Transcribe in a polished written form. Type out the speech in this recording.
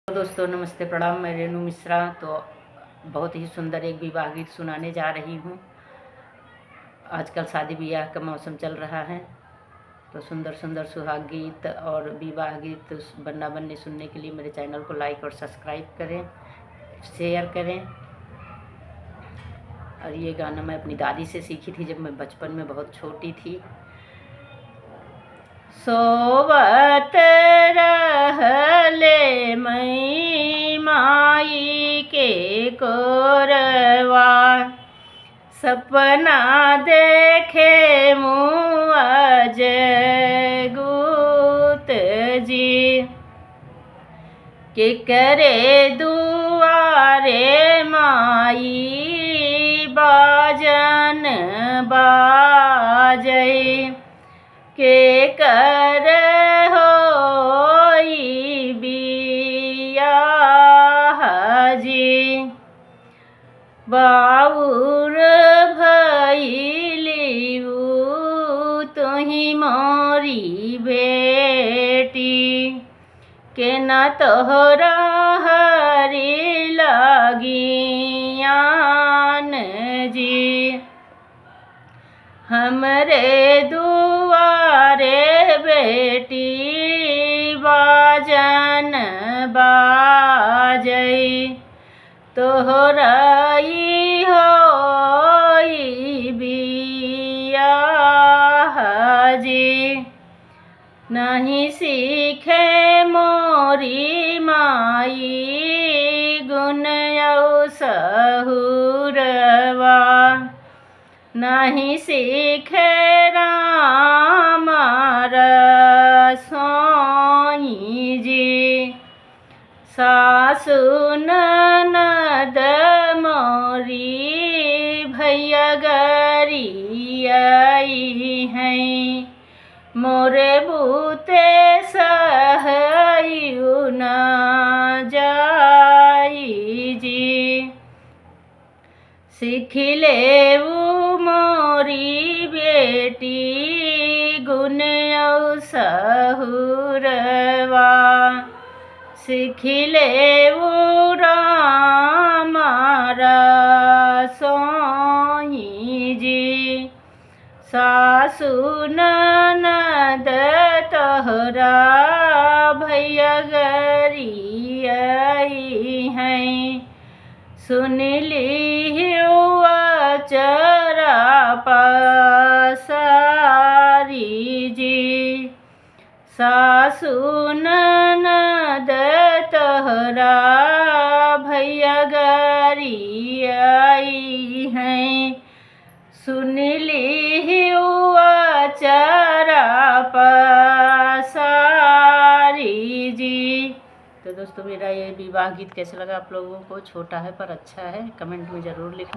दोस्तों नमस्ते प्रणाम। मैं रेणु मिश्रा तो बहुत ही सुंदर एक विवाह गीत सुनाने जा रही हूँ। आजकल शादी ब्याह का मौसम चल रहा है तो सुंदर सुंदर सुहाग गीत और विवाह गीत बन्ना बन्नी सुनने के लिए मेरे चैनल को लाइक और सब्सक्राइब करें, शेयर करें। और ये गाना मैं अपनी दादी से सीखी थी जब मैं बचपन में बहुत छोटी थी। सोवत रहले मई माई के कोरवा, सपना देखे मुअज गुत जी के करे दुआरे माई बाजन बाजई के कर होई बियाह जी। बाउर भइली तुही मोरी बेटी के न तोहरा हरी लगियान जी। हमरे दुआरे बेटी बाजन बाजई तोहराई होई बियाह जी। नहीं सीखे मोरी माई गुण सहुरवा, नहीं सीखे राम रसोई जी। सासु ननद मोरी भैया गरियाई हैं, मोरे बूते सहयु न जाई जी। सीख लेऊ मोरी बेटी गुण सहुरवा, सीख लेऊ राम रसोई जी। सासु ननद तोहरा भैया गरियाई हैं, सुन ली चरा पसारी जी। सासु ननद तोहरा भैया गरियाई हैं, सुन ली चरा पसारी जी। तो दोस्तों मेरा ये विवाह गीत कैसा लगा आप लोगों को? छोटा है पर अच्छा है, कमेंट में ज़रूर लिखना।